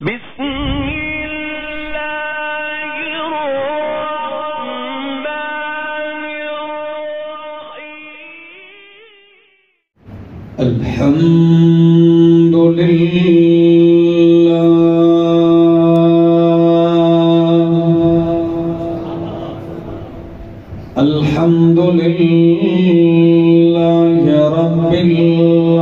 بسم اللہ الرحمن الرحیم الحمد للہ الحمد للہ رب العالمین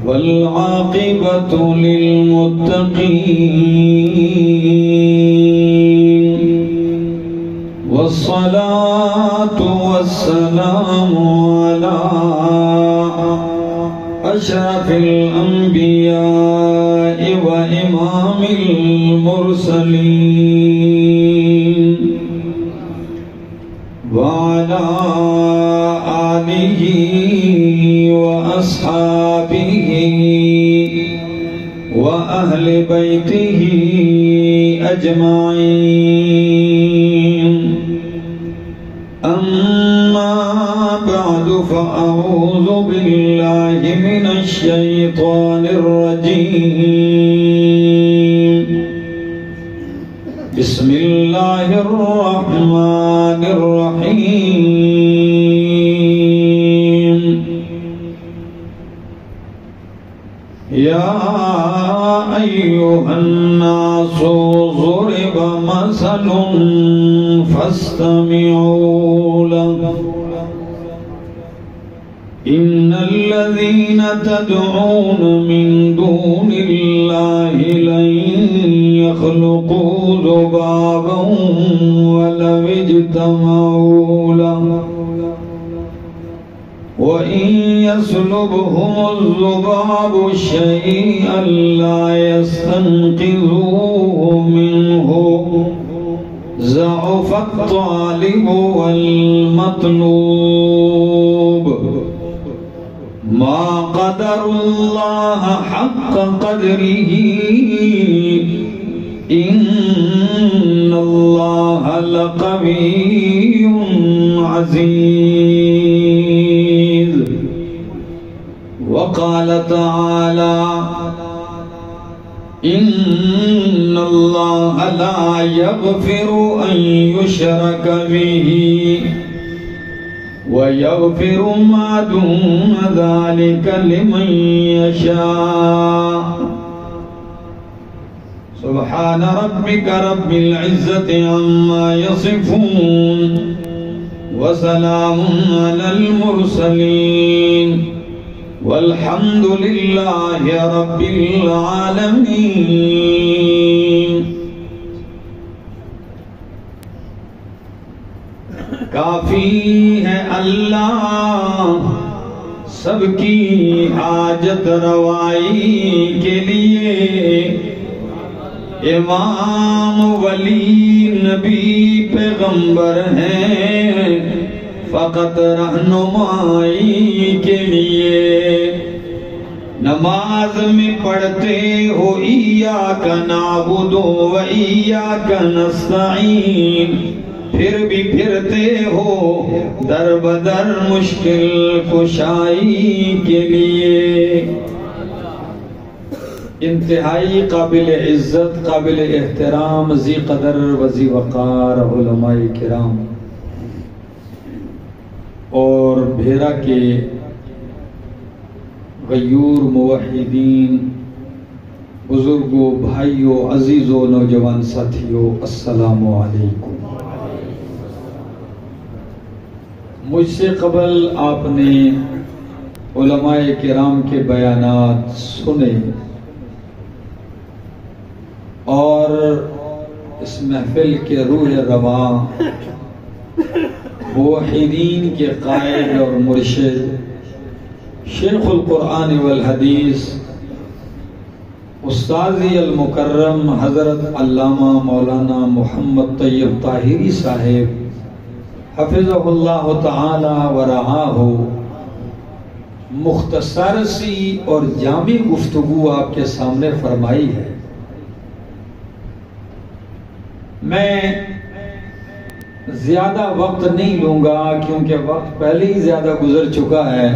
والعاقبۃ للمتقین والصلاة والسلام على أشرف الأنبياء وإمام المرسلين وعلى آله وأصحابه وأهل بيته أجمعين. أما بعد فأعوذ بالله من الشيطان الرجيم. بسم الله الرحمن الرحيم. يا أيها الناس ضرب مثل فاستمعوا له إن الذين تدعون من دون الله لن يخلقوا ذبابا ولو اجتمعوا له وإن يسلبهم الذباب شيئا لا يستنقذوه منه ضعف الطالب والمطلوب ما قدر الله حق قدره إن الله لقوي عزيز. وقال تعالى إن الله لا يغفر أن يشرك به ويغفر ما دون ذلك لمن يشاء. سبحان ربك رب العزة عما يصفون وسلام على المرسلين والحمد لله رب العالمين. کافی ہے اللہ سب کی حاجت روائی کے لیے، امام ولی نبی پیغمبر ہیں فقط رہنمائی کے لیے. نماز میں پڑھتے ہو ایاک نعبد و ایاک نستعین، پھر بھی پھرتے ہو در بدر مشکل کشائی کے لیے. انتہائی قابل عزت، قابل احترام، ذی قدر و ذی وقار علماء کرام اور بھیرا کے غیور موحدین، بزرگوں، بھائیوں، عزیزوں، نوجوان ساتھیوں، السلام علیکم. مجھ سے قبل آپ نے علماء کرام کے بیانات سنے اور اس محفل کے روح رواں موحدین کے قائد اور مرشد شیخ القرآن والحدیث استاذی المکرم حضرت علامہ مولانا محمد طیب طاہری صاحب حفظہ اللہ تعالی ورعاہ مختصر سی اور جامع گفتگو آپ کے سامنے فرمائی ہے. میں زیادہ وقت نہیں لوں گا کیونکہ وقت پہلے ہی زیادہ گزر چکا ہے.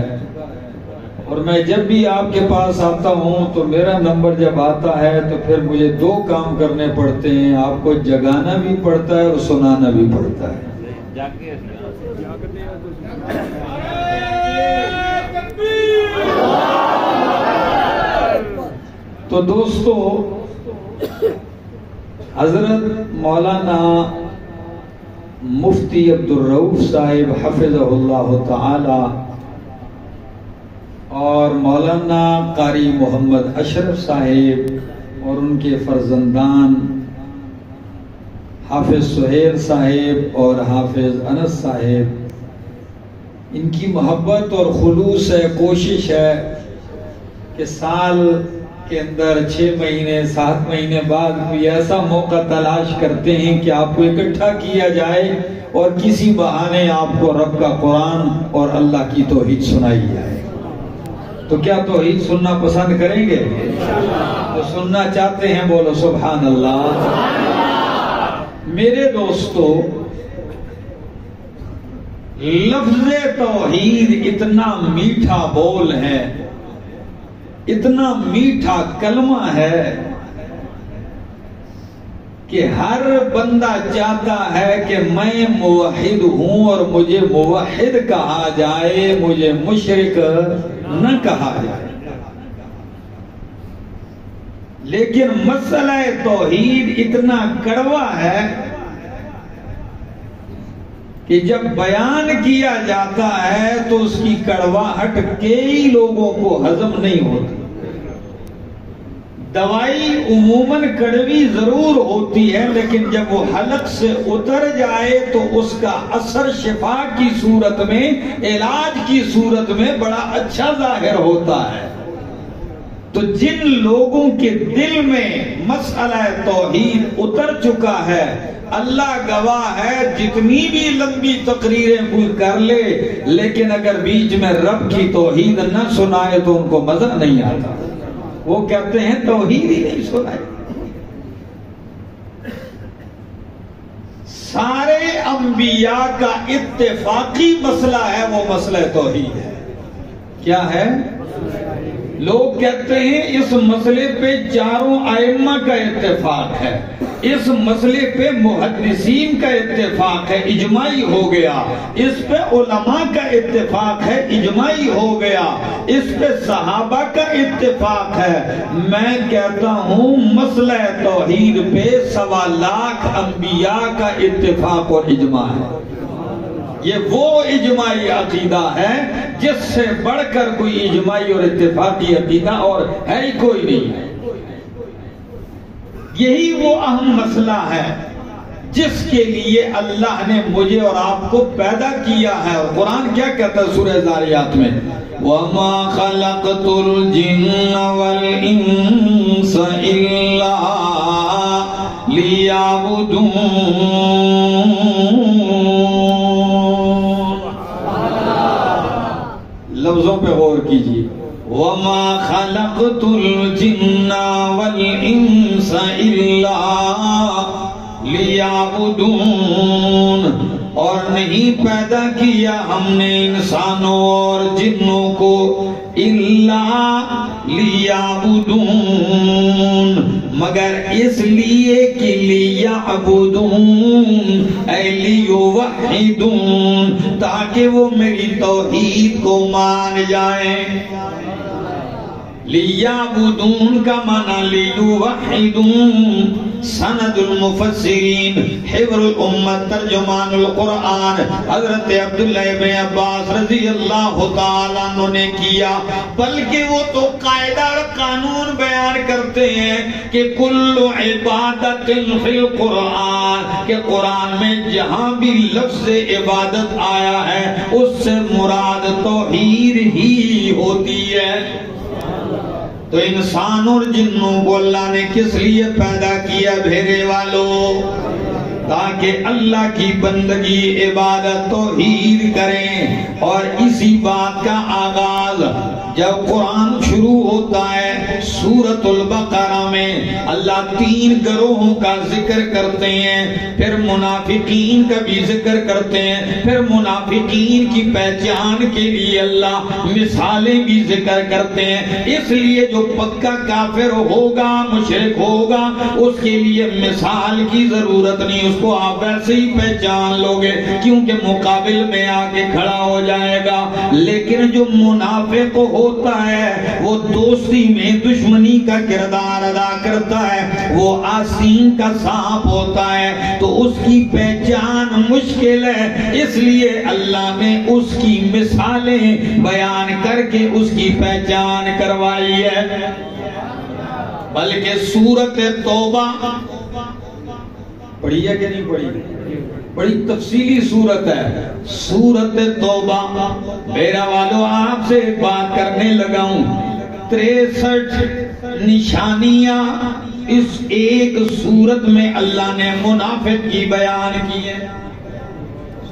اور میں جب بھی آپ کے پاس آتا ہوں تو میرا نمبر جب آتا ہے تو پھر مجھے دو کام کرنے پڑتے ہیں، آپ کو جگانا بھی پڑتا ہے اور سنانا بھی پڑتا ہے۔ تو دوستو، حضرت مولانا مفتی عبدالرؤف صاحب حفظہ اللہ تعالی اور مولانا قاری محمد اشرف صاحب اور ان کے فرزندان حافظ سہیل صاحب اور حافظ انس صاحب، ان کی محبت اور خلوص ہے، کوشش ہے کہ سال کے اندر 6 مہینے 7 مہینے بعد کوئی ایسا موقع تلاش کرتے ہیں کہ آپ کو اکٹھا کیا جائے اور کسی بہانے آپ کو رب کا قرآن اور اللہ کی توحید سنائی جائے۔ تو کیا توحید سننا پسند کریں گے؟ تو سننا چاہتے ہیں، بولو سبحان اللہ۔ میرے دوستو، لفظ توحید اتنا میٹھا بول ہے، اتنا میٹھا کلمہ ہے کہ ہر بندہ چاہتا ہے کہ میں موحد ہوں اور مجھے موحد کہا جائے، مجھے مشرک نہ کہا جائے۔ لیکن مسئلہ توحید اتنا کڑوا ہے کہ جب بیان کیا جاتا ہے تو اس کی کڑواہٹ کئی لوگوں کو ہضم نہیں ہوتی۔ دوائی عموماً کڑوی ضرور ہوتی ہے، لیکن جب وہ حلق سے اتر جائے تو اس کا اثر شفا کی صورت میں، علاج کی صورت میں بڑا اچھا ظاہر ہوتا ہے۔ تو جن لوگوں کے دل میں مسئلہ توحید اتر چکا ہے، اللہ گواہ ہے، جتنی بھی لمبی تقریریں کوئی کر لے، لیکن اگر بیچ میں رب کی توحید نہ سنائے تو ان کو مزہ نہیں آتا۔ وہ کہتے ہیں توحید ہی نہیں سنائے۔ سارے انبیاء کا اتفاقی مسئلہ ہے، وہ مسئلہ توحید ہے۔ کیا ہے؟ لوگ کہتے ہیں اس مسئلے پہ چاروں ائمہ کا اتفاق ہے، اس مسئلے پہ محدثین کا اتفاق ہے، اجماعی ہو گیا، اس پہ علماء کا اتفاق ہے، اجماعی ہو گیا، اس پہ صحابہ کا اتفاق ہے۔ میں کہتا ہوں مسئلہ توحید پہ 1.25 لاکھ انبیاء کا اتفاق اور اجماع ہے۔ یہ وہ اجماعی عقیدہ ہے جس سے بڑھ کر کوئی اجماعی اور اتفاقی عقیدہ اور ہے ہی کوئی نہیں۔ یہی وہ اہم مسئلہ ہے جس کے لیے اللہ نے مجھے اور آپ کو پیدا کیا ہے۔ اور قرآن کیا کہتا ہے سورہ ذاریات میں؟ وَمَا خَلَقْتُ الْجِنَّ وَالْإِنسَ إِلَّا لِيَعْبُدُونَ۔ لفظوں پہ غور کیجیے۔ وَمَا خَلَقْتُ الْجِنَّ وَالْإِنسَ إِلَّا لِيَعْبُدُونَ، اور نہیں پیدا کیا ہم نے انسانوں اور جنوں کو الا لیعبدون، مگر اس لیے کہ لیعبدون اے لیوحدون، تاکہ وہ میری توحید کو مان جائیں۔ لیعبدون کا معنی لیوحدون۔ سند المفسرین، حبر الامت، ترجمان القرآن حضرت عبداللہ ابن عباس رضی اللہ تعالیٰ عنہ نے کیا، بلکہ وہ تو قاعدہ اور قانون بیان کرتے ہیں کہ کل عبادت فی القرآن، کہ قرآن میں جہاں بھی لفظ عبادت آیا ہے اس سے مراد توحید ہی ہوتی ہے۔ تو انسان اور جنوں کو اللہ نے کس لیے پیدا کیا؟ بھیڑے والوں، تاکہ اللہ کی بندگی عبادت توحید کریں. اور اسی بات کا آغاز جب قرآن شروع ہوتا ہے سورۃ البقرہ میں اللہ 3 گروہوں کا ذکر کرتے ہیں، پھر منافقین کا بھی ذکر کرتے ہیں، پھر منافقین کی پہچان کے لیے اللہ مثالیں بھی ذکر کرتے ہیں. اس لیے جو پکا کافر ہوگا، مشرک ہوگا، اس کے لیے مثال کی ضرورت نہیں، اس کو آپ ویسے ہی پہچان لوگے کیونکہ مقابل میں آ کے کھڑا ہو جائے گا. لیکن جو منافق ہوتا ہے وہ دوستی میں دشمنی کا کردار ادا کرتا ہے، وہ آسین کا سانپ ہوتا ہے، تو اس کی پہچان مشکل ہے. اس لیے اللہ نے اس کی مثالیں بیان کر کے اس کی پہچان کروائی ہے. بلکہ سورۃ توبہ پڑھی ہے کہ نہیں پڑھی؟ بڑی تفصیلی سورت ہے سورۃ توبہ. میرا والو آپ سے ایک بات کرنے لگا ہوں، 63 نشانیاں اس ایک سورت میں اللہ نے منافق کی بیان کی ہیں.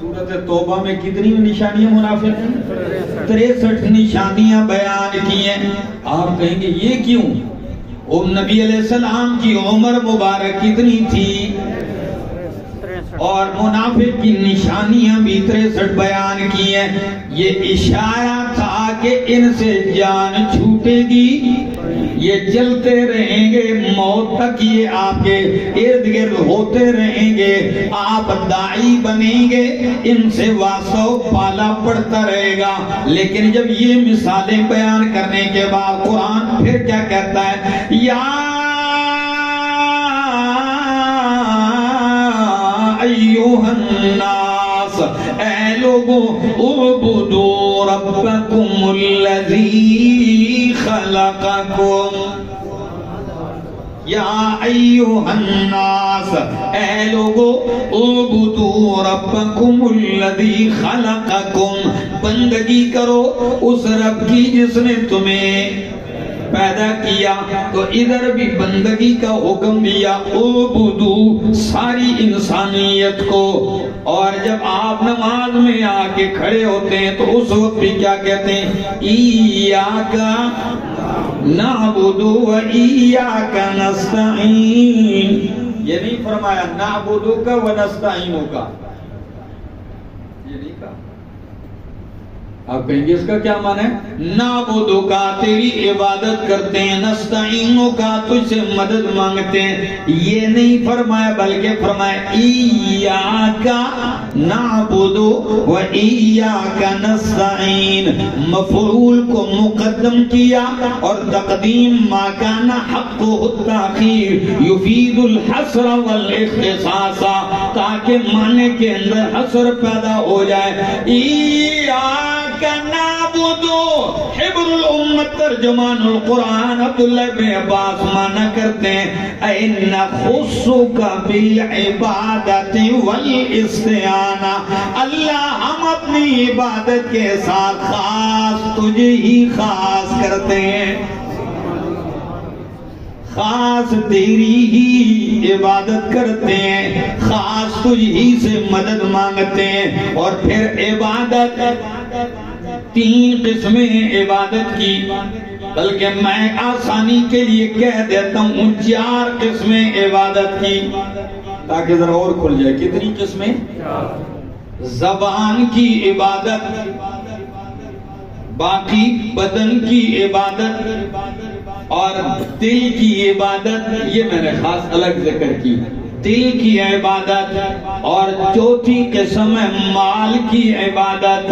سورۃ توبہ میں کتنی نشانیاں منافق ہیں؟ 63 نشانیاں بیان کی ہیں. آپ کہیں گے یہ کیوں؟ نبی علیہ السلام کی عمر مبارک کتنی تھی اور منافق کی نشانیاں بھی 63 بیان کی ہیں. یہ اشارہ تھا کہ ان سے جان چھوٹے گی، یہ چلتے رہیں گے موت تک، یہ آپ کے ارد گرد ہوتے رہیں گے، آپ داعی بنیں گے، ان سے واسطہ پالا پڑتا رہے گا. لیکن جب یہ مثالیں بیان کرنے کے بعد قرآن پھر کیا کہتا ہے؟ یا ایوہ الناس، اے لوگوں، اعبدوا ربکم الذی خلقکم. یا ایوہ الناس، اے لوگوں، اعبدوا ربکم الذی خلقکم، بندگی کرو اس رب کی جس نے تمہیں پیدا کیا. تو ادھر بھی بندگی کا حکم دیا، اعبدو ساری انسانیت کو. اور جب آپ نماز میں آ کے کھڑے ہوتے ہیں تو اس وقت بھی کیا کہتے ہیں؟ ایاک نعبد و ایاک نستعین. یہ نہیں فرمایا نعبدک و نستعینک، یہ نہیں کہا. آپ کہیں گے اس کا کیا معنی ہے؟ نعبدو کا تیری عبادت کرتے ہیں، نستعینو کا تجھ سے مدد مانگتے ہیں. یہ نہیں فرمایا بلکہ فرمایا ایاک نعبدو و ایاک نستعین. مفعول کو مقدم کیا اور تقدیم ما کان حقہ التاخیر یفید الحصر والاختصاص، تاکہ معنی کے اندر حصر پیدا ہو جائے. ایاک نعبدو، حبر الامت ترجمان القرآن عبداللہ بن عباس مانا کرتے ہیں اے نخصک بالعبادت والاستعانہ. اللہ ہم اپنی عبادت کے ساتھ خاص تجھے ہی خاص کرتے ہیں، خاص تیری ہی عبادت کرتے ہیں، خاص تجھ ہی سے مدد مانگتے ہیں. اور پھر عبادت 3 قسمیں عبادت کی، بلکہ میں آسانی کے لیے کہہ دیتا ہوں 4 قسمیں عبادت کی تاکہ ذرا اور کھل جائے. کتنی قسمیں؟ زبان کی عبادت، باقی بدن کی عبادت اور دل کی عبادت. یہ میں نے خاص الگ ذکر کی، دل کی عبادت. اور چوتھی قسم ہے مال کی عبادت.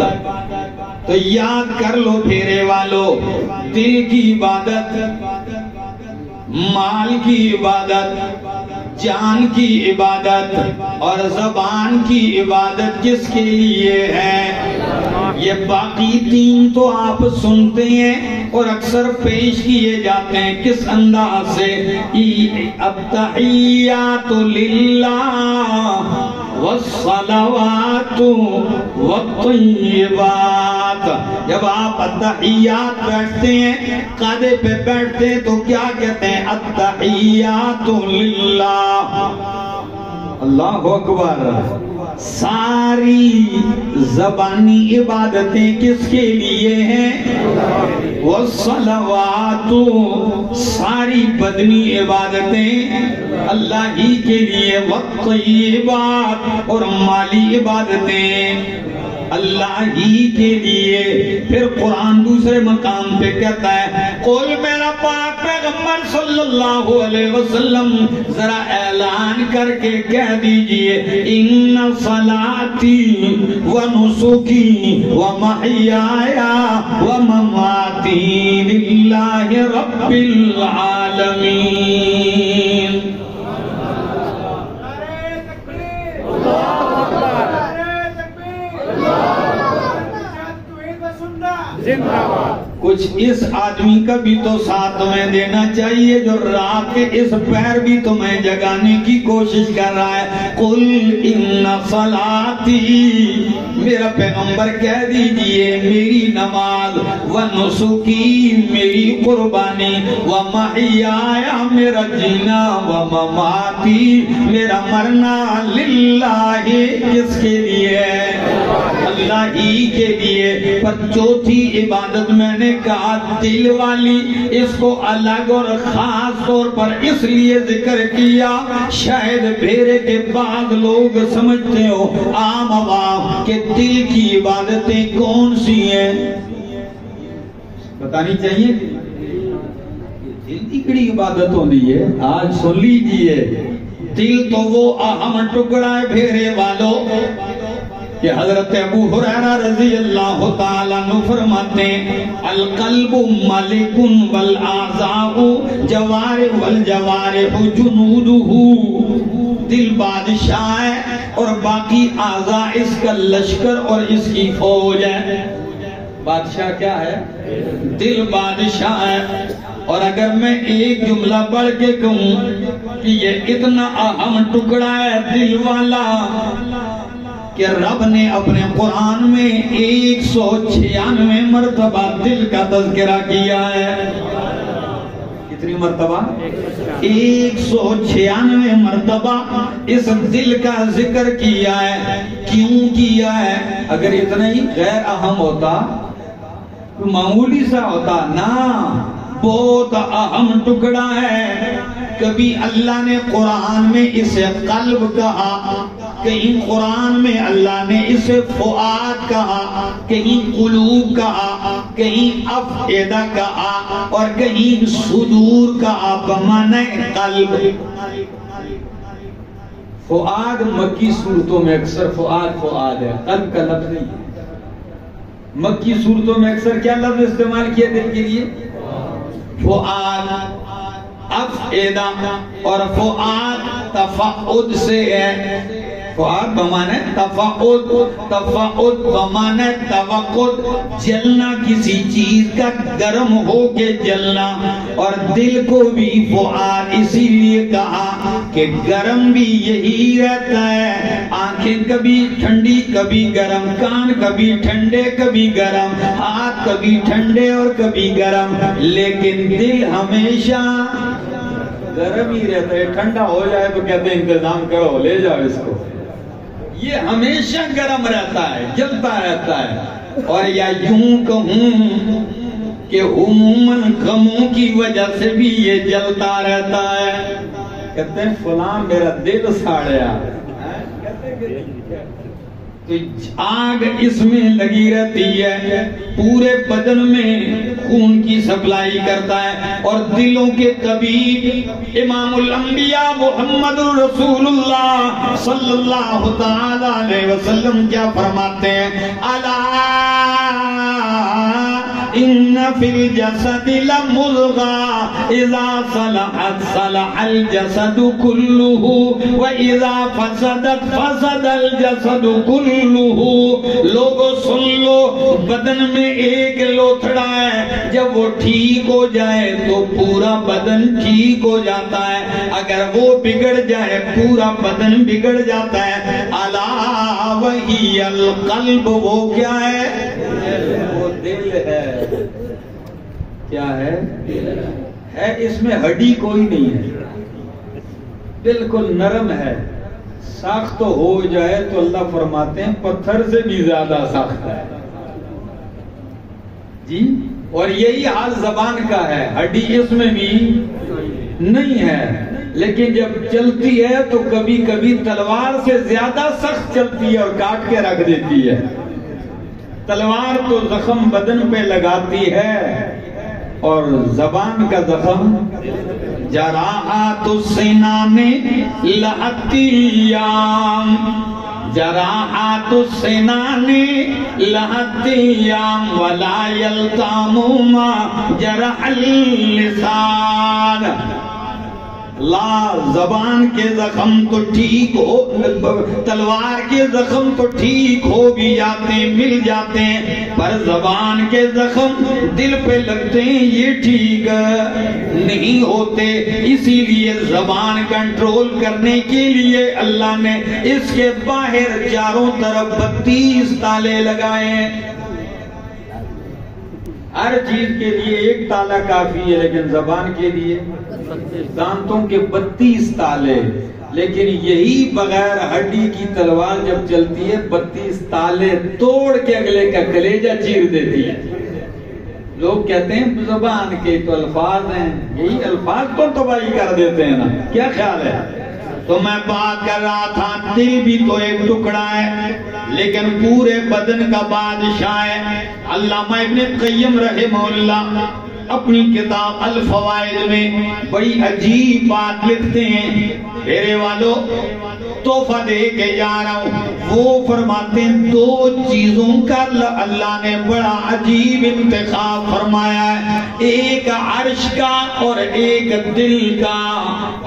تو یاد کر لو پھیرے والو، دل کی عبادت، مال کی عبادت، جان کی عبادت اور زبان کی عبادت کس کے لیے ہے؟ یہ باقی 3 تو آپ سنتے ہیں اور اکثر پیش کیے جاتے ہیں. کس انداز سے؟ التحیات للہ والصلوات والطیبات. جب آپ التحیات بیٹھتے ہیں، قادے پہ بیٹھتے ہیں تو کیا کہتے ہیں؟ التحیات للہ اللہ اکبر. ساری زبانی عبادتیں کس کے لیے ہیں؟ والصلوات، ساری بدنی عبادتیں اللہ ہی کے لیے. والطیبات، اور مالی عبادتیں اللہ ہی کے لیے. پھر قرآن دوسرے مقام پہ کہتا ہے قل، میرا پاک پیغمبر صلی اللہ علیہ وسلم ذرا اعلان کر کے کہہ دیجئے ان صلاتی و نسکی و محیایا و مماتی للہ رب العالمین. کچھ اس آدمی کا بھی تو ساتھ میں دینا چاہیے جو رات کے اس پیر بھی تمہیں جگانے کی کوشش کر رہا ہے. قل ان صلاتی، میرا پیغمبر کہہ دیجئے میری نماز، و نسکی، میری قربانی، و محیایا، میرا جینا، و مماتی، میرا مرنا، للہ، کس کے لیے؟ اللہ ہی کے لیے. پر چوتھی عبادت میں نے کہا دل والی، اس کو الگ اور خاص طور پر اس لیے ذکر کیا شاید بھیرے کے بعد لوگ سمجھتے ہو عام عوام کہ دل کی عبادتیں کون سی ہیں. بتانی چاہیے. دل کی کڑی عبادت ہوتی ہے. آج سن لیجئے، دل تو وہ اہم ٹکڑا ہے بھیرے والوں کہ حضرت ابو ہریرہ رضی اللہ تعالیٰ عنہ فرماتے ہیں القلب ملک والاعضاء جوارح والجوارح جنودہ. دل بادشاہ ہے اور باقی اعضاء اس کا لشکر اور اس کی فوج ہے. بادشاہ کیا ہے؟ دل بادشاہ ہے. اور اگر میں ایک جملہ پڑھ کے کہوں کہ یہ اتنا اہم ٹکڑا ہے دل والا کہ رب نے اپنے قرآن میں 196 مرتبہ دل کا تذکرہ کیا ہے. کتنی مرتبہ؟ 196 مرتبہ اس دل کا ذکر کیا ہے. کیوں کیا ہے؟ اگر اتنا ہی غیر اہم ہوتا تو معمولی سا ہوتا نا. بہت اہم ٹکڑا ہے. کبھی اللہ نے قرآن میں اسے قلب کہا، کہیں قرآن میں اللہ نے اسے فؤاد کہا، کہیں قلوب کہا، کہیں افئدہ کہا، اور کہیں صدور کہا بمعنی قلب. فؤاد مکی صورتوں میں اکثر فؤاد ہے، قلب کا لفظ نہیں ہے. مکی صورتوں میں اکثر کیا لفظ استعمال کیا دل کے لیے؟ فؤاد. افئدہ اور فؤاد تفعد سے ہے. فؤاد بمانے تفعد، تفعد بمانے توقد، جلنا کسی چیز کا گرم ہو کے جلنا. اور دل کو بھی فؤاد اسی لیے کہا کہ گرم بھی یہی رہتا ہے. آنکھیں کبھی ٹھنڈی کبھی گرم، کان کبھی ٹھنڈے کبھی گرم، ہاتھ کبھی ٹھنڈے اور کبھی گرم، لیکن دل ہمیشہ گرم ہی رہتا ہے. ٹھنڈا ہو جائے تو کہتے ہیں انتظام کرو لے جاؤ اس کو. یہ ہمیشہ گرم رہتا ہے، جلتا رہتا ہے. اور یا یوں کہوں کہ عموماً غموں کی وجہ سے بھی یہ جلتا رہتا ہے. کہتے ہیں فلاں میرا دل ساڑیا، تو آگ اس میں لگی رہتی ہے، پورے بدن میں خون کی سپلائی کرتا ہے. اور دلوں کے طبیب امام الانبیاء محمد رسول اللہ صلی اللہ تعالی علیہ وسلم کیا فرماتے ہیں؟ الا ان فی الجسد لمضغہ اذا صلحت صلح الجسد کلہ واذا فسدت فسد الجسد کلہ. لوگو سن لو، بدن میں ایک لوتھڑا ہے، جب وہ ٹھیک ہو جائے تو پورا بدن ٹھیک ہو جاتا ہے، اگر وہ بگڑ جائے پورا بدن بگڑ جاتا ہے. الا وہی القلب، وہ کیا ہے؟ وہ دل ہے. کیا ہے؟ اس میں ہڈی کوئی نہیں ہے، بالکل نرم ہے. سخت ہو جائے تو اللہ فرماتے ہیں پتھر سے بھی زیادہ سخت ہے جی. اور یہی حال زبان کا ہے, ہڈی اس میں بھی نہیں ہے, لیکن جب چلتی ہے تو کبھی کبھی تلوار سے زیادہ سخت چلتی ہے اور کاٹ کے رکھ دیتی ہے. تلوار تو زخم بدن پہ لگاتی ہے اور زبان کا زخم جراحات السنان لہتیام, جراحات السنان لہتیام ولا یلتام ما جرح اللسان. لا, زبان کے زخم تو ٹھیک ہو, تلوار کے زخم تو ٹھیک ہو بھی جاتے ہیں, مل جاتے ہیں, پر زبان کے زخم دل پہ لگتے ہیں یہ ٹھیک نہیں ہوتے. اسی لیے زبان کنٹرول کرنے کے لیے اللہ نے اس کے باہر چاروں طرف 32 تالے لگائے ہیں. ہر چیز کے لیے ایک تالا کافی ہے, لیکن زبان کے لیے دانتوں کے 32 تالے. لیکن یہی بغیر ہڈی کی تلوار جب چلتی ہے 32 تالے توڑ کے اگلے کا کلیجہ چیر دیتی ہے. لوگ کہتے ہیں زبان کے تو الفاظ ہیں, یہی الفاظ تو تباہی کر دیتے ہیں نا, کیا خیال ہے؟ تو میں بات کر رہا تھا دل بھی تو ایک ٹکڑا ہے لیکن پورے بدن کا بادشاہ ہے. علامہ ابن قیم رحمہ اللہ اپنی کتاب الفوائد میں بڑی عجیب بات لکھتے ہیں. میرے والو تحفہ دے کے جا رہا ہوں, وہ فرماتے ہیں 2 چیزوں کا اللہ نے بڑا عجیب انتخاب فرمایا ہے, ایک عرش کا اور ایک دل کا.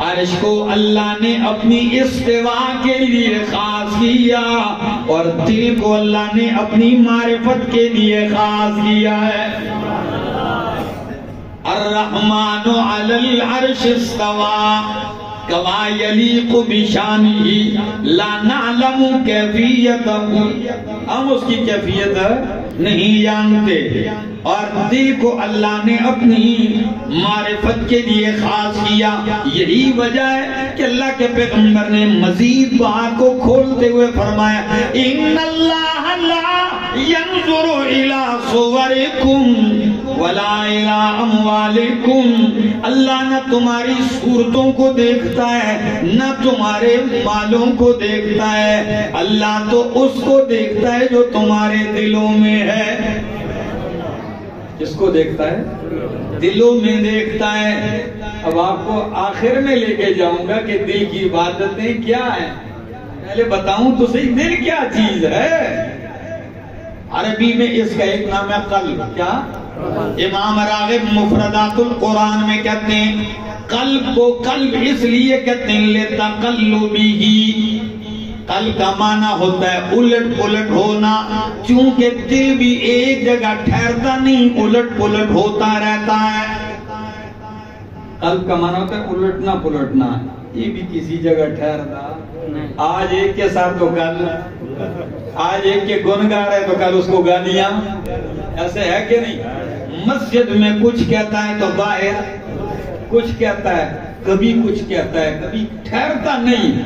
عرش کو اللہ نے اپنی استوا کے لیے خاص کیا اور دل کو اللہ نے اپنی معرفت کے لیے خاص کیا ہے. الرحمن علی العرش استوى کما یلیق بشانہ لا نعلم کیفیتہ, ہم اس کی کیفیت نہیں جانتے. اور دل کو اللہ نے اپنی معرفت کے لیے خاص کیا. یہی وجہ ہے کہ اللہ کے پیغمبر نے مزید بات کو کھولتے ہوئے فرمایا ان اللہ لا ينظر الى صورکم ولا الى اموالکم, اللہ نہ تمہاری صورتوں کو دیکھتا ہے نہ تمہارے مالوں کو دیکھتا ہے, اللہ تو اس کو دیکھتا ہے جو تمہارے دلوں میں ہے. کس کو دیکھتا ہے؟ دلوں میں دیکھتا ہے. اب آپ کو آخر میں لے کے جاؤں گا کہ دل کی عبادتیں کیا ہیں. پہلے بتاؤں تو صحیح دل کیا چیز ہے. عربی میں اس کا ایک نام ہے قلب. کیا؟ امام راغب مفردات القرآن میں کہتے ہیں قلب کو قلب اس لیے کہتے ہیں لتقلبہ, قلب کا معنی ہوتا ہے الٹ پلٹ ہونا, چونکہ دل بھی ایک جگہ ٹھہرتا نہیں, الٹ پلٹ ہوتا رہتا ہے. قلب کا معنی ہوتا ہے الٹنا پلٹنا, یہ بھی کسی جگہ ٹھہرتا, آج ایک کے ساتھ تو کل, آج ایک کے گن گا رہے تو کل اس کو گالیاں, ایسے ہے کہ نہیں؟ مسجد میں کچھ کہتا ہے تو باہر کچھ کہتا ہے, کبھی کچھ کہتا ہے, کبھی ٹھہرتا نہیں.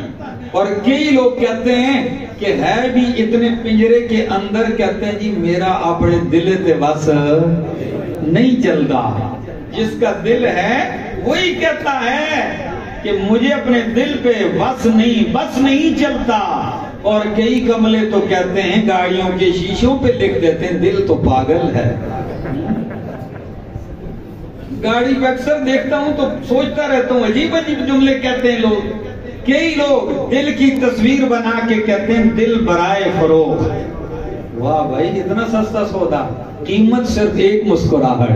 اور کئی لوگ کہتے ہیں کہ ہے بھی اتنے پنجرے کے اندر, کہتے ہیں جی میرا اپنے دل تے بس نہیں چلتا. جس کا دل ہے وہی کہتا ہے کہ مجھے اپنے دل پہ بس نہیں چلتا. اور کئی کملے تو کہتے ہیں گاڑیوں کے شیشوں پہ لکھ دیتے ہیں دل تو پاگل ہے. گاڑی پہ اکثر دیکھتا ہوں تو سوچتا رہتا ہوں عجیب عجیب جملے کہتے ہیں لوگ. کئی لوگ دل کی تصویر بنا کے کہتے ہیں دل برائے فروغ. واہ بھائی اتنا سستا سودا, قیمت صرف ایک مسکراہٹ.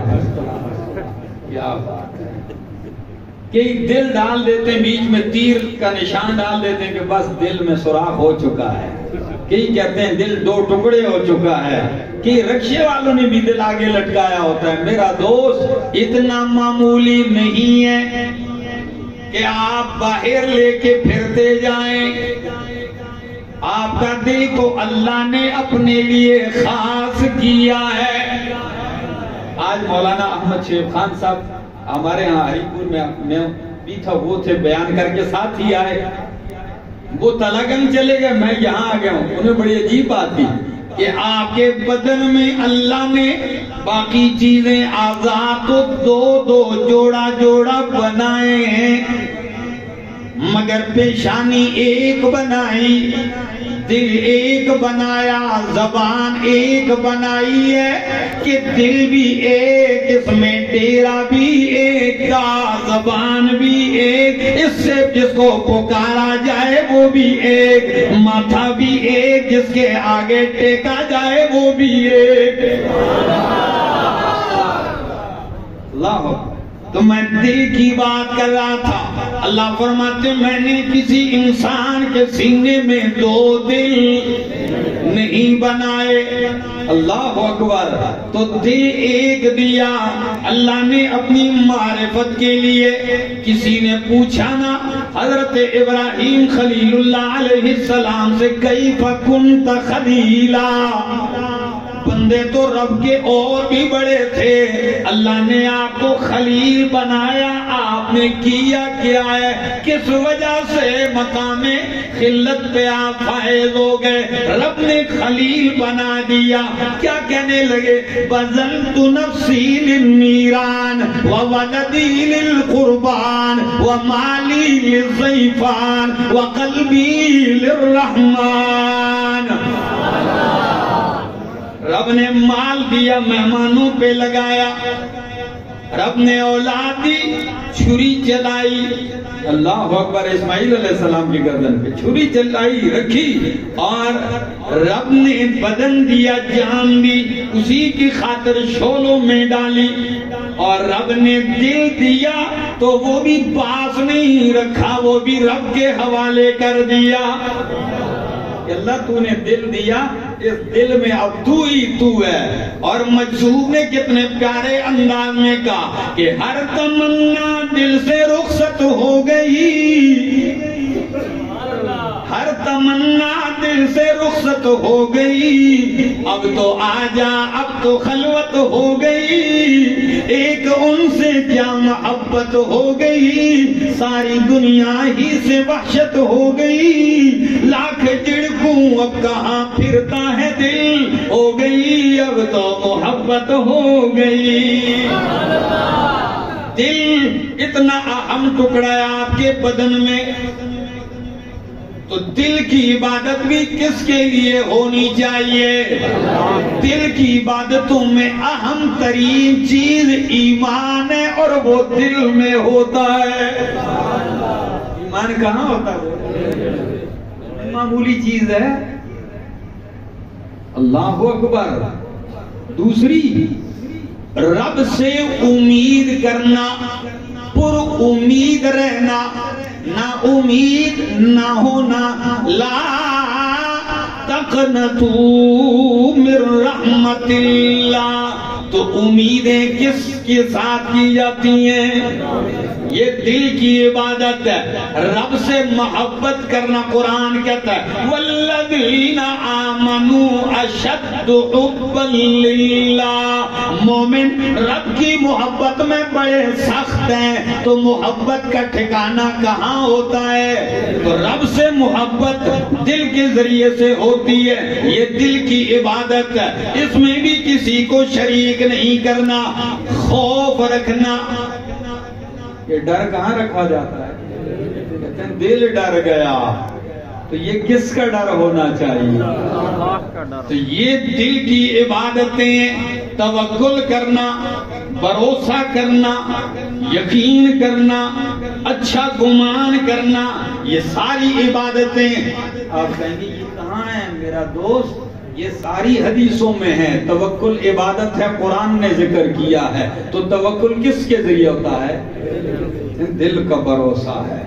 کیا بات ہے. کئی دل ڈال دیتے ہیں بیچ میں تیر کا نشان ڈال دیتے ہیں کہ بس دل میں سوراخ ہو چکا ہے. کئی کہتے ہیں دل 2 ٹکڑے ہو چکا ہے. کہ رکشے والوں نے بھی دل آگے لٹکایا ہوتا ہے. میرا دوست اتنا معمولی نہیں ہے کہ آپ باہر لے کے پھرتے جائیں. آپ کا دل کو اللہ نے اپنے لیے خاص کیا ہے. آج مولانا احمد شیخ خان صاحب ہمارے ہاں ہری پور میں بھی تھا, وہ تھے بیان کر کے ساتھ ہی آئے. وہ تلاگنگ چلے گئے، میں یہاں آ گیا ہوں. انہیں بڑی عجیب بات تھی کہ آپ کے بدن میں اللہ نے باقی چیزیں اعضاء تو دو جوڑا جوڑا بنائے ہیں، مگر پیشانی ایک بنائی، دل ایک بنایا، زبان ایک بنائی ہے کہ دل بھی ایک، اس میں ڈیرا بھی ایک کا، زبان بھی ایک، اس سے جس کو پکارا جائے وہ بھی ایک، ماتھا بھی ایک، جس کے آگے ٹیکا جائے وہ بھی ایک. اللہ. تو میں دل کی بات کر رہا تھا. اللہ فرماتے میں نے کسی انسان کے سینے میں دو دل نہیں بنائے. اللہ اکبر. تو دل ایک دیا اللہ نے اپنی معرفت کے لیے. کسی نے پوچھا نا حضرت ابراہیم خلیل اللہ علیہ السلام سے کیف کنت خلیلا، بندے تو رب کے اور بھی بڑے تھے، اللہ نے آپ کو خلیل بنایا، آپ نے کیا کیا ہے، کس وجہ سے مقام خلت پہ آپ فائز ہو گئے؟ رب نے خلیل بنا دیا. کیا کہنے لگے؟ بذلت نفسی للنیران وولدی للقربان ومالی للضیفان وقلبی للرحمن. رب نے مال دیا، مہمانوں پہ لگایا. رب نے اولاد دی، چھری چلائی. اللہ اکبر. اسماعیل علیہ السلام کی گردن پہ چھری چلائی رکھی. اور رب نے بدن دیا، جان دی، اسی کی خاطر شعلوں میں ڈالی. اور رب نے دل دیا تو وہ بھی پاس نہیں رکھا، وہ بھی رب کے حوالے کر دیا. اللہ تو نے دل دیا، اس دل میں اب تو ہی تو ہے. اور مجذوب نے کتنے پیارے انداز میں کہا کہ ہر تمنا دل سے رخصت ہو گئی، ہر تمنا دل سے رخصت ہو گئی، اب تو آجا اب تو خلوت ہو گئی، ایک ان سے کیا محبت ہو گئی، ساری دنیا ہی سے وحشت ہو گئی، لاکھ جڑکوں اب کہاں پھرتا ہے دل، ہو گئی اب تو محبت ہو گئی. دل اتنا اہم ٹکڑا ہے آپ کے بدن میں. تو دل کی عبادت بھی کس کے لیے ہونی چاہیے؟ دل کی عبادتوں میں اہم ترین چیز ایمان ہے، اور وہ دل میں ہوتا ہے. ایمان کہاں ہوتا ہے؟ معمولی چیز ہے. اللہ اکبر. دوسری، رب سے امید کرنا، پر امید رہنا، نا امید نہ ہونا. لا تقنطوا من رحمت اللہ. تو امیدیں کس کے ساتھ کی جاتی ہیں؟ یہ دل کی عبادت ہے. رب سے محبت کرنا. قرآن کہتا ہے والذین آمنوا اشد حبا للہ. مومن رب کی محبت میں بڑے سخت ہیں. تو محبت کا ٹھکانہ کہاں ہوتا ہے؟ تو رب سے محبت دل کے ذریعے سے ہوتی ہے. یہ دل کی عبادت ہے. اس میں بھی کسی کو شریک نہیں کرنا. خوف رکھنا. یہ ڈر کہاں رکھا جاتا ہے؟ کہتے ہیں دل ڈر گیا. تو یہ کس کا ڈر ہونا چاہیے؟ تو یہ دل کی عبادتیں، توکل کرنا، بھروسہ کرنا، یقین کرنا، اچھا گمان کرنا، یہ ساری عبادتیں. آپ کہیں گے یہ کہاں ہے میرا دوست؟ یہ ساری حدیثوں میں ہے. توکل عبادت ہے، قرآن نے ذکر کیا ہے. تو توکل کس کے ذریعے ہوتا ہے؟ دل کا بھروسہ ہے.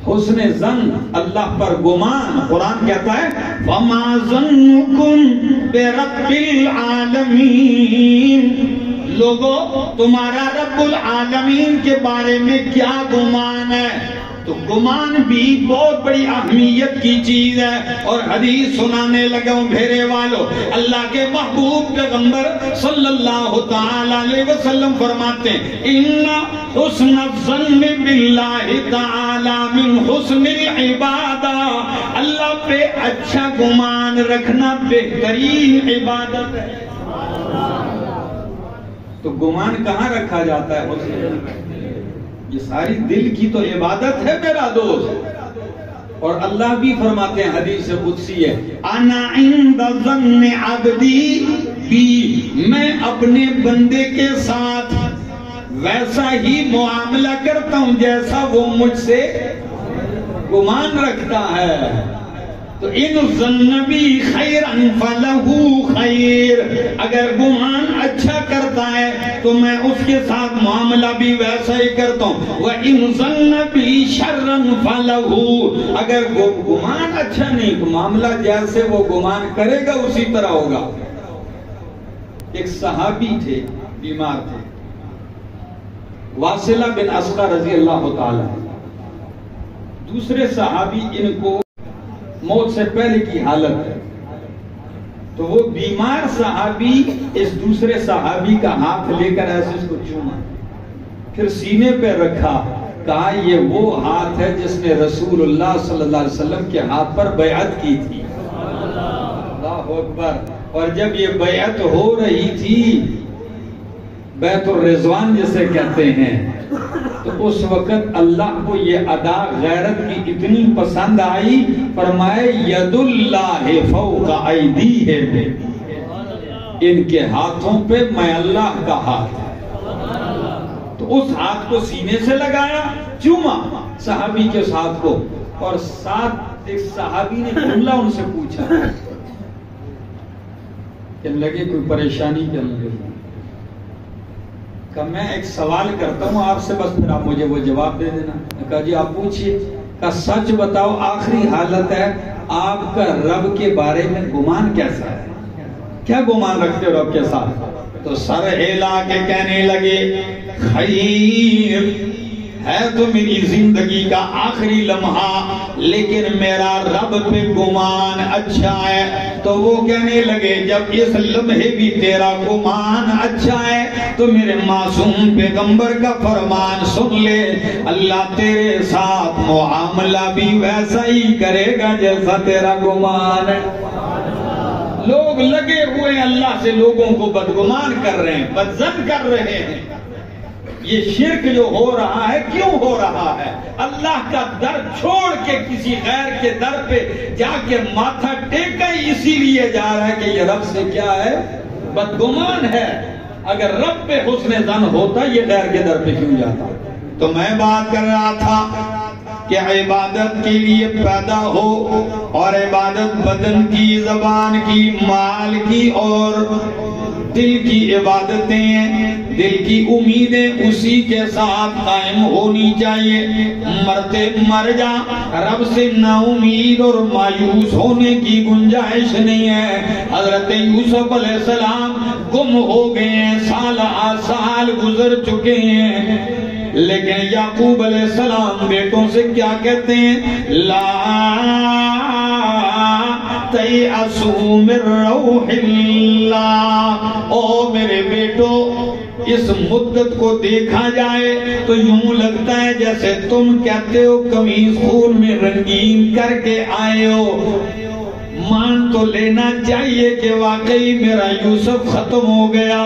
حسن ظن، اللہ پر گمان. قرآن کہتا ہے وَمَا ظَنُّكُمْ بِرَبِّ الْعَالَمِينَ. لوگو تمہارا رب العالمین کے بارے میں کیا گمان ہے؟ تو گمان بھی بہت بڑی اہمیت کی چیز ہے. اور حدیث سنانے لگا ہوں بھیرے والوں, اللہ کے محبوب پیغمبر صلی اللہ تعالی علیہ وسلم فرماتے ہیں ان حسن الظن باللہ تعالی من حسن العبادہ, اللہ پہ اچھا گمان رکھنا بہترین عبادت ہے. تو گمان کہاں رکھا جاتا ہے؟ یہ ساری دل کی تو عبادت ہے میرا دوست. اور اللہ بھی فرماتے ہیں حدیث قدسی ہے انا عند ظن عبدی بی, میں اپنے بندے کے ساتھ ویسا ہی معاملہ کرتا ہوں جیسا وہ مجھ سے گمان رکھتا ہے. تو ان ظن بی خیرا فلہ خیر, اگر گمان اچھا کرتا ہے تو میں اس کے ساتھ معاملہ بھی ویسا ہی کرتا ہوں. وَإِن ظَنَّ بِي شَرًّا فَلَهُ, اگر وہ گمان اچھا نہیں تو معاملہ جیسے وہ گمان کرے گا اسی طرح ہوگا. ایک صحابی تھے, بیمار تھے, واصلہ بن اسقر رضی اللہ تعالی. دوسرے صحابی ان کو موت سے پہلے کی حالت ہے, تو وہ بیمار صحابی اس دوسرے صحابی کا ہاتھ لے کر ایسے اس کو چوما, پھر سینے پہ رکھا, کہا یہ وہ ہاتھ ہے جس نے رسول اللہ صلی اللہ علیہ وسلم کے ہاتھ پر بیعت کی تھی. اللہ اکبر. اور جب یہ بیعت ہو رہی تھی, بیعت الرضوان جسے کہتے ہیں, تو اس وقت اللہ کو یہ ادا غیرت کی اتنی پسند آئی, فرمائے ید اللہ فوق ایدیہم, ان کے ہاتھوں پہ میں اللہ کا ہاتھ ہے. تو اس ہاتھ کو سینے سے لگایا, چوما صحابی کے ساتھ کو, اور ساتھ ایک صحابی نے جملہ ان سے پوچھا کہ لگے کوئی پریشانی کے لگے, کہ میں ایک سوال کرتا ہوں آپ سے, بس پھر آپ مجھے وہ جواب دے دینا. کہا جی آپ پوچھئے. کہ سچ بتاؤ آخری حالت ہے, آپ کا رب کے بارے میں گمان کیسا ہے, کیا گمان رکھتے ہو رب کے ساتھ؟ تو سر ہلا کے کہنے لگے خیر ہے تو میری زندگی کا آخری لمحہ, لیکن میرا رب پہ گمان اچھا ہے. تو وہ کہنے لگے جب اس لمحے بھی تیرا گمان اچھا ہے تو میرے معصوم پیغمبر کا فرمان سن لے, اللہ تیرے ساتھ معاملہ بھی ویسا ہی کرے گا جیسا تیرا گمان ہے. لوگ لگے ہوئے اللہ سے لوگوں کو بدگمان کر رہے ہیں, بدظن کر رہے ہیں. یہ شرک جو ہو رہا ہے کیوں ہو رہا ہے؟ اللہ کا در چھوڑ کے کسی غیر کے در پہ جا کے ماتھا ٹیکا ہی اسی لیے جا رہا ہے کہ یہ رب سے کیا ہے, بدگمان ہے. اگر رب پہ حسن ظن ہوتا یہ غیر کے در پہ کیوں جاتا؟ تو میں بات کر رہا تھا کہ عبادت کے لیے پیدا ہو, اور عبادت بدن کی, زبان کی, مال کی اور دل کی عبادتیں, دل کی امیدیں اسی کے ساتھ قائم ہونی چاہیے. مرتے مر جا, رب سے نا امید اور مایوس ہونے کی گنجائش نہیں ہے. حضرت یوسف علیہ السلام گم ہو گئے ہیں, سال سال گزر چکے ہیں, لیکن یعقوب علیہ السلام بیٹوں سے کیا کہتے ہیں, لا تیأسوا من روح اللہ, او میرے بیٹو اس مدت کو دیکھا جائے تو یوں لگتا ہے جیسے تم کہتے ہو قمیص خون میں رنگین کر کے آئے ہو. مان تو لینا چاہیے کہ واقعی میرا یوسف ختم ہو گیا,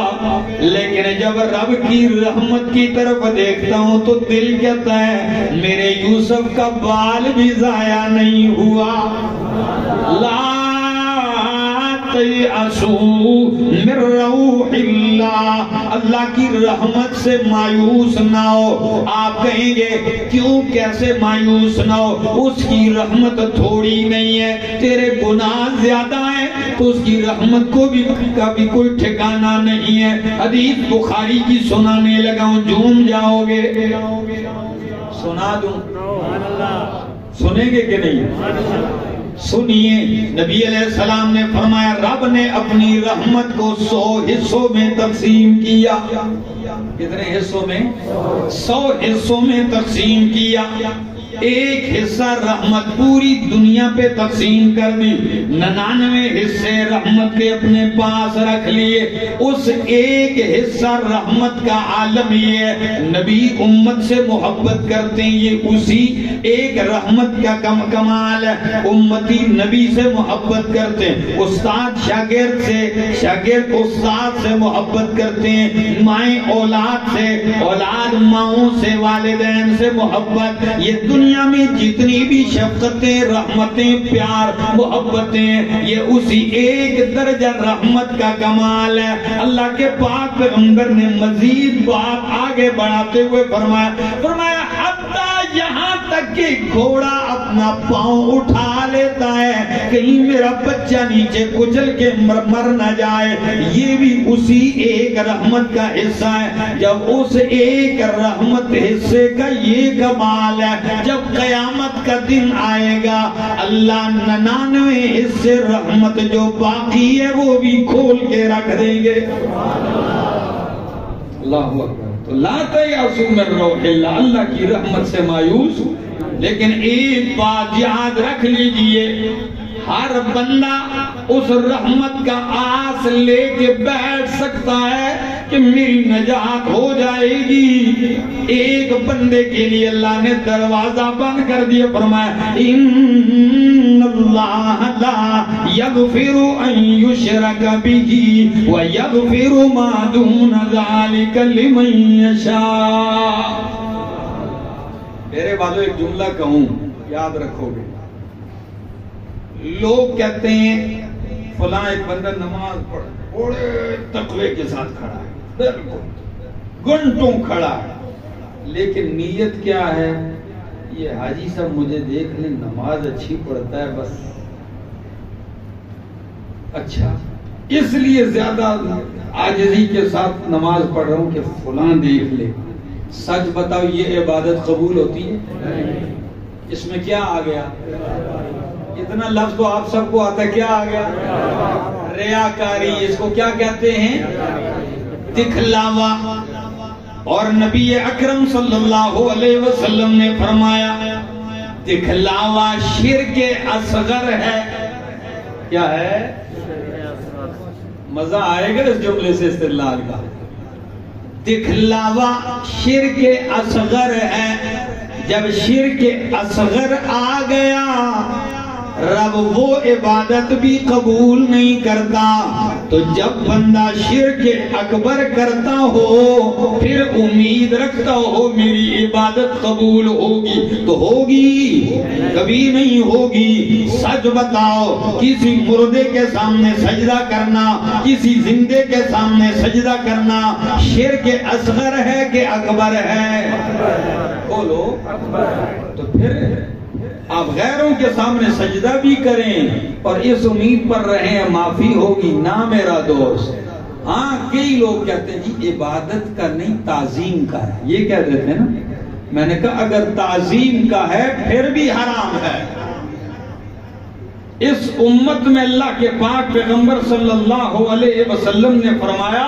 لیکن جب رب کی رحمت کی طرف دیکھتا ہوں تو دل کہتا ہے میرے یوسف کا بال بھی ضائع نہیں ہوا. لا تیأسوا من روح اللہ, اللہ کی رحمت سے مایوس نہ ہو. آپ کہیں گے کیوں, کیسے مایوس نہ ہو؟ اس کی رحمت تھوڑی نہیں ہے, تیرے گناہ زیادہ ہیں تو اس کی رحمت کو بھی کبھی کوئی ٹھکانہ نہیں ہے. حدیث بخاری کی سنانے لگا ہوں, جھوم جاؤ گے, سنا دوں, سنیں گے کہ نہیں؟ سنیے, نبی علیہ السلام نے فرمایا رب نے اپنی رحمت کو 100 حصوں میں تقسیم کیا. کتنے حصوں میں؟ 100 حصوں میں تقسیم کیا. ایک حصہ رحمت پوری دنیا پہ تقسیم کر دی، 99 حصے رحمت کے اپنے پاس رکھ لیے، اس ایک حصہ رحمت کا عالم یہ ہے نبی امت سے محبت کرتے ہیں، یہ اسی ایک رحمت کا کمال ہے، امتی نبی سے محبت کرتے ہیں، استاد شاگرد سے، شاگرد استاد سے محبت کرتے ہیں، مائیں اولاد سے، اولاد ماؤں سے، والدین سے محبت، یہ دنیا میں جتنی بھی شفقتیں، رحمتیں، پیار، محبتیں، یہ اسی ایک درجہ رحمت کا کمال ہے۔ اللہ کے پاک پیغمبر نے مزید بات آگے بڑھاتے ہوئے فرمایا حتیٰ یہاں تک کہ گھوڑا اپنا پاؤں اٹھا لیتا ہے کہیں میرا بچہ نیچے کچل کے مر نہ جائے، یہ بھی اسی ایک رحمت کا حصہ ہے۔ جب اس ایک رحمت حصے کا یہ کمال ہے، جب قیامت کا دن آئے گا اللہ 99 حصے رحمت جو باقی ہے وہ بھی کھول کے رکھ دیں گے۔ اللہ اکبر۔ تو لا تیأسوا من روح اللہ، اللہ کی رحمت سے مایوس، لیکن ایک بات یاد رکھ لیجئے، ہر بندہ اس رحمت کا آس لے کے بیٹھ سکتا ہے کہ میری نجات ہو جائے گی، ایک بندے کے لیے اللہ نے دروازہ بند کر دیا، فرمایا ان اللہ لا یغفر ان یشرک بہ ویغفر ما دون ذلک لمن یشاء۔ میرے بھائیو ایک جملہ کہوں یاد رکھو گے، لوگ کہتے ہیں فلاں ایک بندہ نماز پڑھ بڑے تقوی کے ساتھ کھڑا ہے، بالکل گھنٹوں کھڑا ہے، لیکن نیت کیا ہے؟ یہ حاجی صاحب مجھے دیکھ لیں نماز اچھی پڑھتا ہے بس، اچھا اس لیے زیادہ عاجزی کے ساتھ نماز پڑھ رہا ہوں کہ فلاں دیکھ لے۔ سچ بتاؤ یہ عبادت قبول ہوتی ہے؟ اس میں کیا آ گیا؟ اتنا لفظ تو آپ سب کو آتا ہے، کیا آ گیا؟ ریاکاری، اس کو کیا کہتے ہیں؟ دکھلاوا۔ اور نبی اکرم صلی اللہ علیہ وسلم نے فرمایا دکھلاوا شرک اصغر ہے۔ کیا ہے؟ مزہ آئے گا اس جملے سے استدلال کا۔ دکھلاوا شرک اصغر ہے، جب شرک اصغر آ گیا رب وہ عبادت بھی قبول نہیں کرتا، تو جب بندہ شرک اکبر کرتا ہو پھر امید رکھتا ہو میری عبادت قبول ہوگی تو ہوگی؟ کبھی نہیں ہوگی۔ سچ بتاؤ، کسی مردے کے سامنے سجدہ کرنا، کسی زندے کے سامنے سجدہ کرنا شرک اصغر ہے کہ اکبر ہے؟ بولو۔ تو پھر آپ غیروں کے سامنے سجدہ بھی کریں اور اس امید پر رہیں معافی ہوگی نہ میرا دوست۔ ہاں کئی لوگ کہتے ہیں جی عبادت کا نہیں تعظیم کا ہے، یہ کہہ دیتے ہیں نا، میں نے کہا اگر تعظیم کا ہے پھر بھی حرام ہے۔ اس امت میں اللہ کے پاک پیغمبر صلی اللہ علیہ وسلم نے فرمایا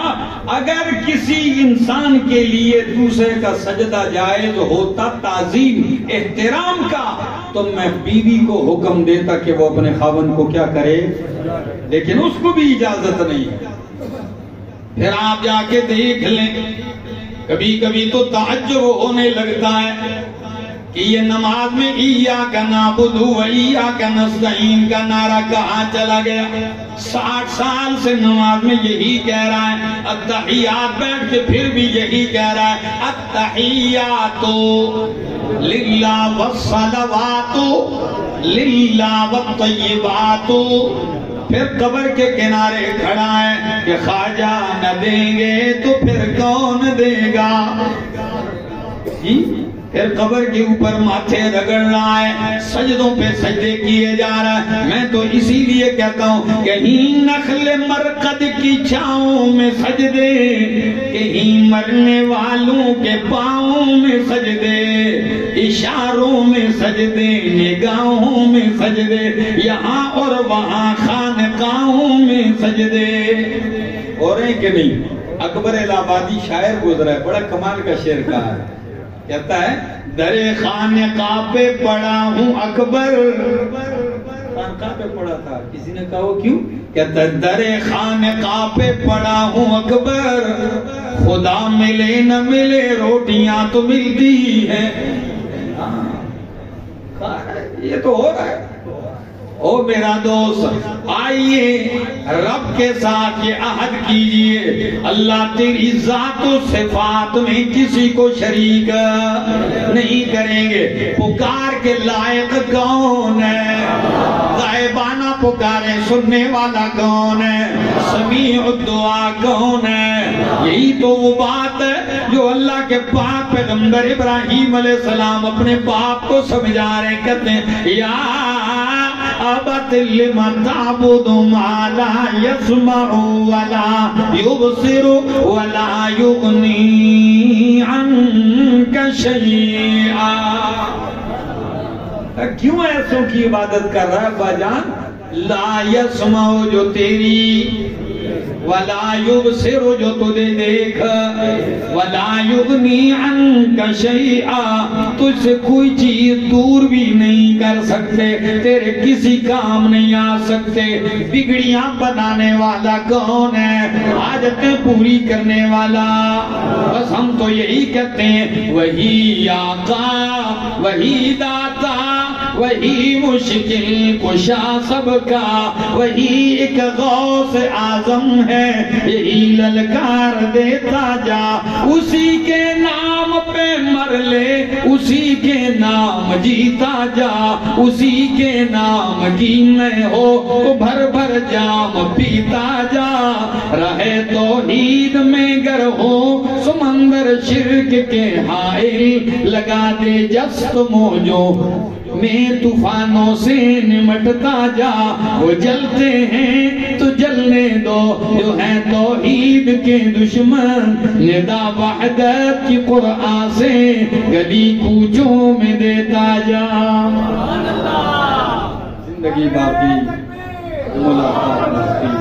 اگر کسی انسان کے لیے دوسرے کا سجدہ جائز ہوتا تعظیم احترام کا تو میں بیوی کو حکم دیتا کہ وہ اپنے خاوند کو کیا کرے، لیکن اس کو بھی اجازت نہیں۔ پھر آپ جا کے دیکھ لیں، کبھی کبھی تو تعجب ہونے لگتا ہے کہ یہ نماز میں ایاک نعبد و ایاک نستعین کا نعرہ کہاں چلا گیا؟ 60 سال سے نماز میں یہی کہہ رہا ہے، التحیات بیٹھ کے پھر بھی یہی کہہ رہا ہے، التحیات للہ والصلوات للہ والطیبات۔ پھر قبر کے کنارے کھڑا ہے کہ خواجہ نہ دیں گے تو پھر کون دے گا؟ پھر قبر کے اوپر ماتھے رگڑ رہا ہے، سجدوں پہ سجدے کیے جا رہا ہے۔ میں تو اسی لیے کہتا ہوں کہیں نخل مرقد کی چھاؤں میں سجدے، کہیں مرنے والوں کے پاؤں میں سجدے، اشاروں میں سجدے، نگاہوں میں سجدے، یہاں اور وہاں خانقاہوں میں سجدے۔ ہو رہے کہ نہیں؟ اکبر الہ آبادی شاعر گزرا ہے، بڑا کمال کا شعر کہا ہے، کہتا ہے در خانقاہ پہ پڑا ہوں اکبر. خانقاہ پہ پڑا تھا. کسی نے کہا وہ کیوں؟ کہتا ہے در خانقاہ پہ پڑا ہوں اکبر، خدا ملے نہ ملے روٹیاں تو ملتی ہیں. یہ تو ہو رہا ہے. او میرا دوست، آئیے رب کے ساتھ یہ عہد کیجئے، اللہ تیری ذات و صفات میں کسی کو شریک نہیں کریں گے. پکار کے لائق کون ہے؟ غائبانہ پکارے سننے والا کون ہے؟ سمیع الدعا کون ہے؟ یہی تو وہ بات ہے جو اللہ کے پاک پیغمبر ابراہیم علیہ السلام اپنے باپ کو سمجھا رہے. کہتے ہیں یا ابت لما تعبد ما لا يسمع ولا يبصر ولا يغني عنك شيئا. کیوں ایسوں کی عبادت کر رہا ہے باجان؟ لا يسمع جو تیری، ولا يبصر جو تجھے دیکھ، ولا يغني عنك شيئا تجھ سے کوئی چیز دور بھی نہیں کر سکتے، تیرے کسی کام نہیں آ سکتے. بگڑیاں بنانے والا کون ہے؟ حاجتیں پوری کرنے والا. بس ہم تو یہی کہتے ہیں وہی آقا، وہی داتا، وہی مشکل کشا سب کا، وہی ایک غوث اعظم ہے. یہی للکار دیتا جا، اسی کے نام پہ مر لے، اسی کے نام جیتا جا، اسی کے نام کی میں ہو تو بھر بھر جام پیتا جا. رہے توحید میں گر ہو سمندر شرک کے حائل، لگا دے جست موجوں میں طوفانوں سے نمٹتا جا. وہ جلتے ہیں تو جلنے دو جو ہیں توحید کے دشمن، ندا وحدت کی قرآن سے گلی کوچوں میں دیتا جا. زندگی باقی ملاقات باقی.